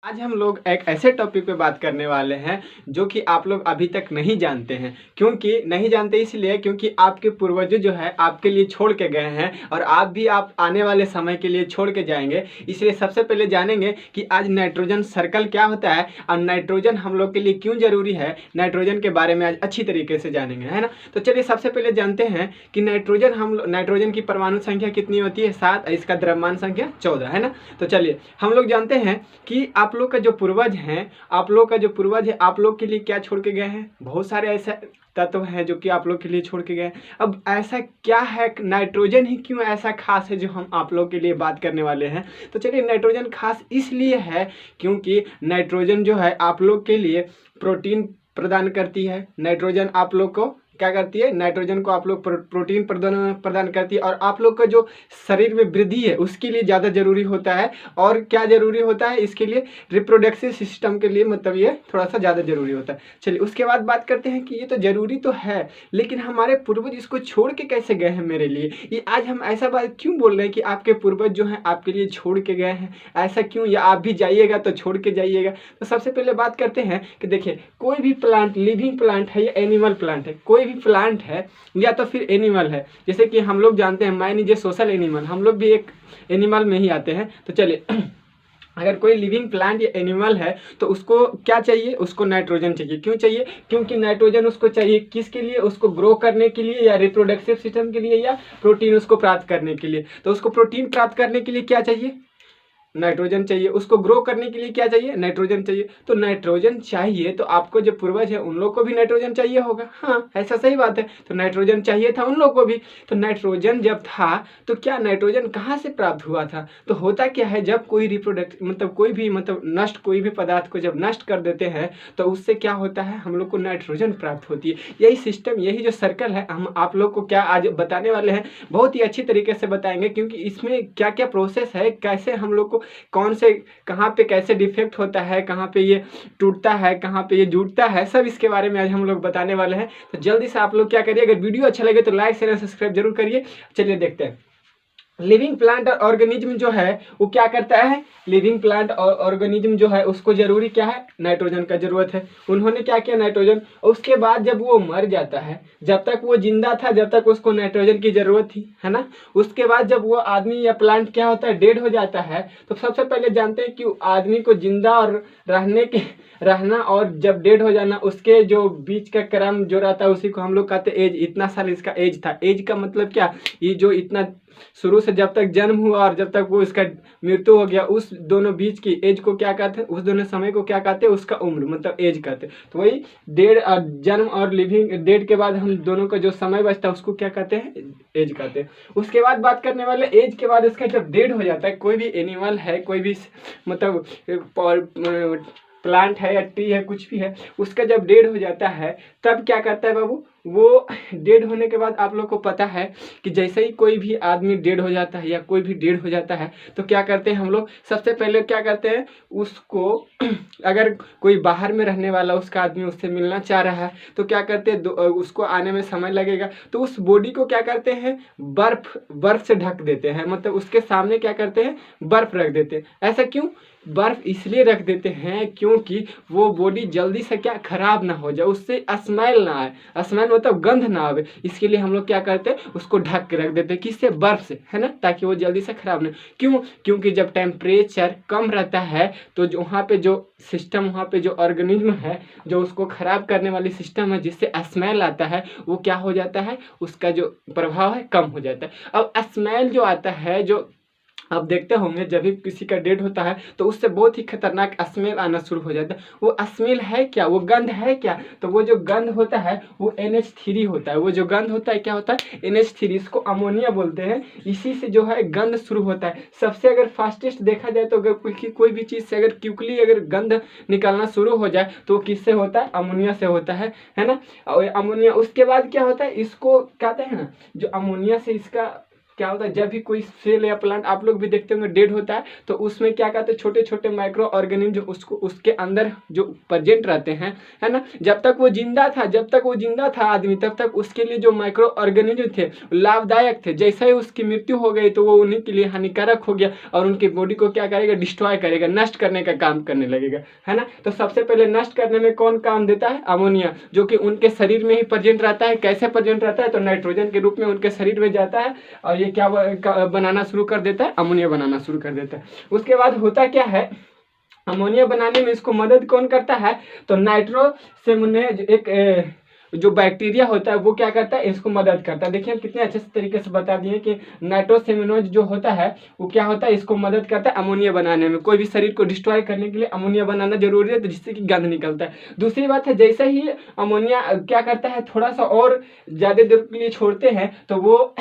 आज हम लोग एक ऐसे टॉपिक पे बात करने वाले हैं जो कि आप लोग अभी तक नहीं जानते हैं। क्योंकि नहीं जानते इसलिए क्योंकि आपके पूर्वज जो है आपके लिए छोड़ के गए हैं और आप आने वाले समय के लिए छोड़ के जाएंगे। इसलिए सबसे पहले जानेंगे कि आज नाइट्रोजन सर्कल क्या होता है और नाइट्रोजन हम लोग के लिए क्यों जरूरी है। नाइट्रोजन के बारे में आज अच्छी तरीके से जानेंगे, है ना। तो चलिए सबसे पहले जानते हैं कि नाइट्रोजन की परमाणु संख्या कितनी होती है, 7। इसका द्रव्यमान संख्या 14, है ना। तो चलिए हम लोग जानते हैं कि आप लोग का जो पूर्वज है आप लोग के लिए क्या छोड़ के गए हैं। बहुत सारे ऐसे तत्व हैं जो कि आप लोग के लिए छोड़ के गए हैं। अब ऐसा क्या है, नाइट्रोजन ही क्यों ऐसा खास है जो हम आप लोग के लिए बात करने वाले हैं। तो चलिए नाइट्रोजन खास इसलिए है क्योंकि नाइट्रोजन जो है आप लोग के लिए प्रोटीन प्रदान करती है। नाइट्रोजन आप लोग को क्या करती है, नाइट्रोजन को आप लोग प्रोटीन प्रदान करती है और आप लोग का जो शरीर में वृद्धि है उसके लिए ज़्यादा जरूरी होता है। और क्या जरूरी होता है इसके लिए, रिप्रोडक्टिव सिस्टम के लिए, मतलब ये थोड़ा सा ज़्यादा जरूरी होता है। चलिए उसके बाद बात करते हैं कि ये तो जरूरी तो है लेकिन हमारे पूर्वज इसको छोड़ के कैसे गए हैं मेरे लिए। ये आज हम ऐसा बात क्यों बोल रहे हैं कि आपके पूर्वज जो हैं आपके लिए छोड़ के गए हैं, ऐसा क्यों, या आप भी जाइएगा तो छोड़ के जाइएगा। तो सबसे पहले बात करते हैं कि देखिए कोई भी प्लांट, लिविंग प्लांट है या एनिमल प्लांट है, कोई भी प्लांट है या तो फिर एनिमल है, जैसे कि हम लोग जानते हैं मान लीजिए सोशल एनिमल, हम लोग भी एक एनिमल में ही आते हैं। तो चलिए अगर कोई लिविंग प्लांट या एनिमल है तो उसको क्या चाहिए, उसको नाइट्रोजन चाहिए। क्यों चाहिए, क्योंकि नाइट्रोजन उसको चाहिए किसके लिए, उसको ग्रो करने के लिए या रिप्रोडक्टिव सिस्टम के लिए या प्रोटीन उसको प्राप्त करने के लिए। तो उसको प्रोटीन प्राप्त करने के लिए क्या चाहिए, नाइट्रोजन चाहिए। उसको ग्रो करने के लिए क्या चाहिए, नाइट्रोजन चाहिए। तो नाइट्रोजन चाहिए तो आपको जो पूर्वज है उन लोग को भी नाइट्रोजन चाहिए होगा। हाँ ऐसा सही बात है, तो नाइट्रोजन चाहिए था उन लोग को भी। तो नाइट्रोजन जब था तो क्या नाइट्रोजन कहाँ से प्राप्त हुआ था, तो होता क्या है जब कोई रिप्रोडक्ट नष्ट कोई भी पदार्थ को जब नष्ट कर देते हैं तो उससे क्या होता है, हम लोग को नाइट्रोजन प्राप्त होती है। यही सिस्टम, यही जो सर्कल है हम आप लोग को क्या आज बताने वाले हैं, बहुत ही अच्छी तरीके से बताएंगे। क्योंकि इसमें क्या क्या प्रोसेस है, कैसे हम लोग को कौन से कहाँ पे कैसे डिफेक्ट होता है, कहाँ पे ये टूटता है, कहाँ पे ये जुड़ता है, सब इसके बारे में आज हम लोग बताने वाले हैं। तो जल्दी से आप लोग क्या करिए, अगर वीडियो अच्छा लगे तो लाइक शेयर सब्सक्राइब जरूर करिए। चलिए देखते हैं लिविंग प्लांट और ऑर्गेनिज्म जो है वो क्या करता है। लिविंग प्लांट और ऑर्गेनिज्म जो है उसको जरूरी क्या है, नाइट्रोजन का जरूरत है। उन्होंने क्या किया, नाइट्रोजन। उसके बाद जब वो मर जाता है, जब तक वो जिंदा था जब तक उसको नाइट्रोजन की जरूरत थी, है ना। उसके बाद जब वो आदमी या प्लांट क्या होता है, डेड हो जाता है, तो सबसे पहले जानते हैं कि आदमी को जिंदा और रहना और जब डेड हो जाना, उसके जो बीच का क्रम जो रहता है उसी को हम लोग कहते हैं एज। इतना साल इसका एज था। एज का मतलब क्या, ये जो इतना शुरू से जब तक जन्म हुआ और जब तक वो इसका मृत्यु हो गया, उस दोनों बीच की एज को क्या कहते हैं, उस दोनों समय को क्या कहते हैं, उसका उम्र मतलब एज कहते हैं। तो वही डेड, जन्म और लिविंग, डेड के बाद हम दोनों का जो समय बचता है उसको क्या कहते हैं, एज कहते हैं। उसके बाद बात करने वाले एज के बाद इसका जब डेड हो जाता है, कोई भी एनिमल है, कोई भी मतलब प्लांट है या ट्री है, कुछ भी है, उसका जब डेड हो जाता है तब क्या करता है बाबू, वो डेड होने के बाद आप लोग को पता है कि जैसे ही कोई भी आदमी डेड हो जाता है या कोई भी डेड हो जाता है तो क्या करते हैं हम लोग, सबसे पहले क्या करते हैं उसको अगर कोई बाहर में रहने वाला उसका आदमी उससे मिलना चाह रहा है तो क्या करते हैं, उसको आने में समय लगेगा तो उस बॉडी को क्या करते हैं, बर्फ से ढक देते हैं। मतलब उसके सामने क्या करते हैं, बर्फ रख देते हैं। ऐसा क्यों, बर्फ इसलिए रख देते हैं क्योंकि वो बॉडी जल्दी से क्या खराब ना हो जाए, उससे स्मेल ना आए, स्मेल मतलब गंध ना आवे। इसके लिए हम लोग क्या करते हैं, उसको ढक के रख देते हैं, किससे, बर्फ से, है ना, ताकि वो जल्दी से खराब ना। क्यों, क्योंकि जब टेम्परेचर कम रहता है तो जो वहाँ पे जो सिस्टम, वहाँ पे जो ऑर्गेनिज्म है, जो उसको खराब करने वाली सिस्टम है जिससे स्मेल आता है, वो क्या हो जाता है, उसका जो प्रभाव है कम हो जाता है। अब स्मेल जो आता है, जो आप देखते होंगे जब भी किसी का डेड होता है तो उससे बहुत ही खतरनाक स्मेल आना शुरू हो जाता है। वो स्मेल है क्या, वो गंध है क्या, तो वो जो गंध होता है वो NH3 होता है। वो जो गंध होता है क्या होता है, NH3, इसको अमोनिया बोलते हैं। इसी से जो है गंध शुरू होता है। सबसे अगर फास्टेस्ट देखा जाए तो अगर कोई भी चीज़ से अगर क्विकली अगर गंध निकलना शुरू हो जाए तो किससे होता है, अमोनिया से होता है ना। और अमोनिया उसके बाद क्या होता है, इसको कहते हैं ना, जो अमोनिया से इसका क्या होता है, जब भी कोई सेल या प्लांट आप लोग भी देखते होंगे डेड होता है, तो उसमें क्या कहते हैं, छोटे छोटे माइक्रो ऑर्गेनिज्म जो उसको उसके अंदर जो प्रेजेंट रहते हैं, है ना। जब तक वो जिंदा था आदमी, तब तक उसके लिए जो माइक्रो ऑर्गेनिज्म थे लाभदायक थे। जैसे ही उसकी मृत्यु हो गई तो वो उन्हीं के लिए हानिकारक हो गया और उनकी बॉडी को क्या करेगा, डिस्ट्रॉय करेगा, नष्ट करने का काम करने लगेगा, है ना। तो सबसे पहले नष्ट करने में कौन काम देता है, अमोनिया, जो कि उनके शरीर में ही प्रेजेंट रहता है। कैसे प्रेजेंट रहता है, तो नाइट्रोजन के रूप में उनके शरीर में जाता है और ये क्या बनाना शुरू कर देता है, अमोनिया बनाना शुरू कर देता है। उसके बाद होता क्या है, अमोनिया बनाने में इसको मदद कौन करता है, तो नाइट्रोसेमुनेज एक जो बैक्टीरिया होता है वो क्या करता है, इसको मदद करता है। देखिए हम कितने अच्छे तरीके से बता दिए कि नाइट्रोसेमुनेज जो होता है वो क्या होता है, इसको मदद करता है अमोनिया बनाने में। कोई भी शरीर को डिस्ट्रॉय करने के लिए अमोनिया बनाना जरूरी है, तो जिससे कि गंध निकलता है। दूसरी बात है, जैसे ही अमोनिया क्या करता है, थोड़ा सा और ज़्यादा देर के लिए छोड़ते हैं तो वो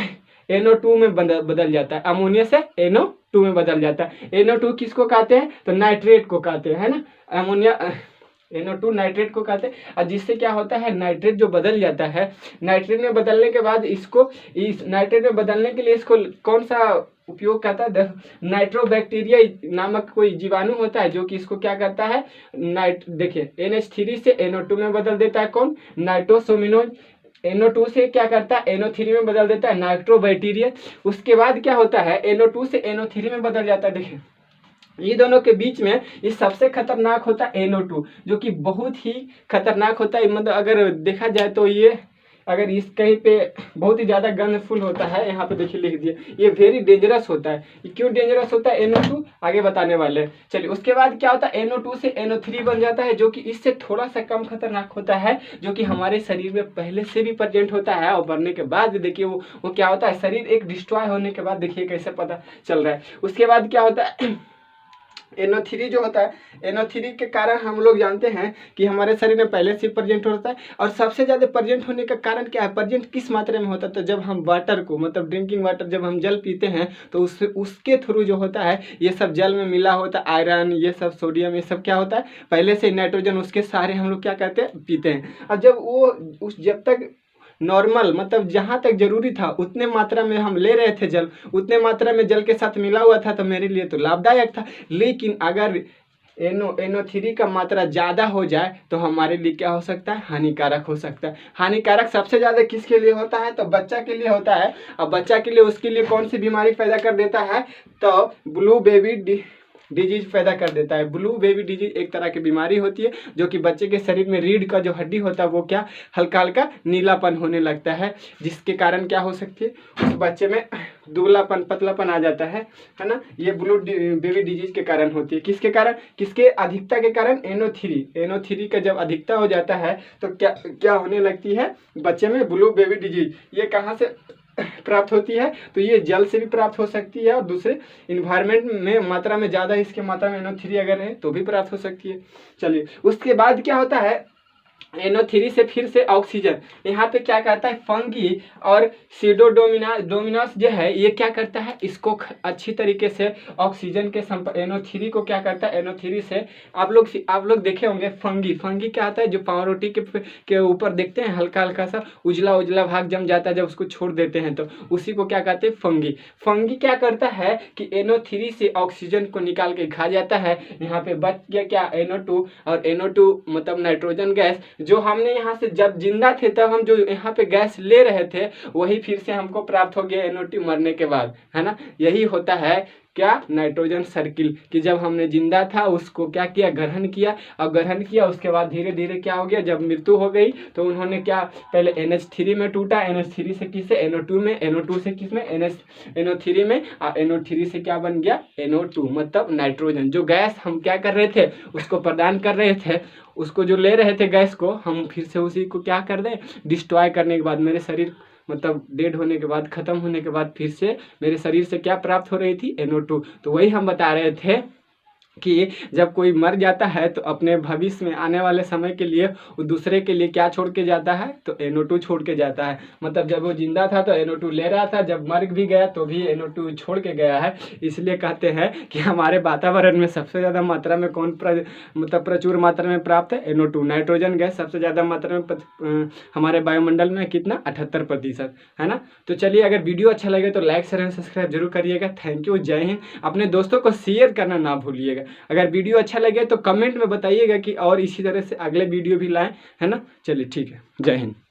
NO2 में बदल जाता है, अमोनिया से NO2 में बदल जाता है। NO2 किसको कहते हैं, तो नाइट्रेट को कहते हैं, है ना। अमोनिया NO2 नाइट्रेट को कहते हैं। और जिससे क्या होता है, नाइट्रेट जो बदल जाता है, नाइट्रेट में बदलने के बाद इसको, इस नाइट्रेट में बदलने के लिए इसको कौन सा उपयोग करता है, नाइट्रोबैक्टीरिया नामक कोई जीवाणु होता है जो कि इसको क्या करता है, देखिए NH3 से NO2 में बदल देता है। कौन, नाइट्रोसोमिनोज। NO2 से क्या करता है, NO3 में बदल देता है, नाइट्रोबैक्टीरिया। उसके बाद क्या होता है, NO2 से NO3 में बदल जाता है। देखिए ये दोनों के बीच में ये सबसे खतरनाक होता है NO2, जो कि बहुत ही खतरनाक होता है। मतलब अगर देखा जाए तो ये, अगर इस कहीं पे बहुत ही ज़्यादा गंधफुल होता है, यहाँ पे देखिए लिख दिए, ये वेरी डेंजरस होता है। ये क्यों डेंजरस होता है NO2, आगे बताने वाले हैं। चलिए उसके बाद क्या होता है, NO2 से NO3 बन जाता है, जो कि इससे थोड़ा सा कम खतरनाक होता है, जो कि हमारे शरीर में पहले से भी प्रेजेंट होता है। और बढ़ने के बाद देखिए वो क्या होता है, शरीर एक डिस्ट्रॉय होने के बाद देखिए कैसे पता चल रहा है। उसके बाद क्या होता है, NO3 जो होता है, NO3 के कारण हम लोग जानते हैं कि हमारे शरीर में पहले से प्रेजेंट होता है। और सबसे ज़्यादा प्रेजेंट होने का कारण क्या है, प्रेजेंट किस मात्रा में होता है, तो जब हम वाटर को, मतलब ड्रिंकिंग वाटर, जब हम जल पीते हैं तो उसके थ्रू जो होता है, ये सब जल में मिला होता है, आयरन, ये सब सोडियम, ये सब क्या होता है, पहले से नाइट्रोजन, उसके सारे हम लोग क्या कहते हैं, पीते हैं। और जब वो जब तक नॉर्मल, मतलब जहाँ तक जरूरी था उतने मात्रा में हम ले रहे थे जल, उतने मात्रा में जल के साथ मिला हुआ था, तो मेरे लिए तो लाभदायक था। लेकिन अगर NO3 का मात्रा ज़्यादा हो जाए तो हमारे लिए क्या हो सकता है, हानिकारक हो सकता है। हानिकारक सबसे ज़्यादा किसके लिए होता है, तो बच्चा के लिए होता है। और बच्चा के लिए, उसके लिए कौन सी बीमारी पैदा कर देता है, तो ब्लू बेबी डिजीज पैदा कर देता है। ब्लू बेबी डिजीज एक तरह की बीमारी होती है, जो कि बच्चे के शरीर में रीढ़ का जो हड्डी होता है वो क्या, हल्का हल्का नीलापन होने लगता है, जिसके कारण क्या हो सकती है, उस बच्चे में दुबलापन, पतलापन आ जाता है ना। ये ब्लू बेबी डिजीज के कारण होती है। किसके कारण, किसके अधिकता के कारण, NO3 का जब अधिकता हो जाता है तो क्या होने लगती है, बच्चे में ब्लू बेबी डिजीज। ये कहाँ से प्राप्त होती है, तो ये जल से भी प्राप्त हो सकती है, और दूसरे इन्वायरमेंट में मात्रा में ज़्यादा इसके मात्रा में NO3 अगर है तो भी प्राप्त हो सकती है। चलिए उसके बाद क्या होता है, NO3 से फिर से ऑक्सीजन, यहाँ पे क्या कहता है, फंगी और सीडोडोमिनास जो है, ये क्या करता है, इसको अच्छी तरीके से ऑक्सीजन के NO3 को क्या करता है, NO3 से आप लोग देखे होंगे, फंगी क्या आता है, जो पावरोटी के ऊपर देखते हैं हल्का हल्का सा उजला उजला भाग जम जाता है, जब उसको छोड़ देते हैं तो उसी को क्या कहते हैं, फंगी क्या करता है कि NO3 से ऑक्सीजन को निकाल के खा जाता है। यहाँ पे बच गया क्या, NO2, और NO2 मतलब नाइट्रोजन गैस, जो हमने यहाँ से जब जिंदा थे तब हम जो यहाँ पे गैस ले रहे थे, वही फिर से हमको प्राप्त हो गया NO2 मरने के बाद, है ना। यही होता है क्या, नाइट्रोजन सर्किल, कि जब हमने जिंदा था उसको क्या किया, ग्रहण किया, और ग्रहण किया उसके बाद धीरे धीरे क्या हो गया, जब मृत्यु हो गई तो उन्होंने क्या, पहले NH3 में टूटा, NH3 से किससे, NO2 में, NO2 से किस में, NO3 में, और NO3 से क्या बन गया, NO2, मतलब नाइट्रोजन। जो गैस हम क्या कर रहे थे, उसको प्रदान कर रहे थे, उसको जो ले रहे थे गैस को, हम फिर से उसी को क्या कर दें, डिस्ट्रॉय करने के बाद, मेरे शरीर मतलब डेड होने के बाद, खत्म होने के बाद, फिर से मेरे शरीर से क्या प्राप्त हो रही थी, NO2। तो वही हम बता रहे थे कि जब कोई मर जाता है तो अपने भविष्य में आने वाले समय के लिए वो दूसरे के लिए क्या छोड़ के जाता है, तो NO2 छोड़ के जाता है। मतलब जब वो जिंदा था तो NO2 ले रहा था, जब मर भी गया तो भी NO2 छोड़ के गया है। इसलिए कहते हैं कि हमारे वातावरण में सबसे ज़्यादा मात्रा में कौन मतलब प्रचुर मात्रा में प्राप्त है, NO2। नाइट्रोजन गैस सबसे ज़्यादा मात्रा में हमारे वायुमंडल में कितना, 78%, है ना। तो चलिए, अगर वीडियो अच्छा लगे तो लाइक शेयर एंड सब्सक्राइब जरूर करिएगा। थैंक यू, जय हिंद। अपने दोस्तों को शेयर करना ना भूलिएगा। अगर वीडियो अच्छा लगे तो कमेंट में बताइएगा कि और इसी तरह से अगले वीडियो भी लाएं, है ना। चलिए ठीक है, जय हिंद।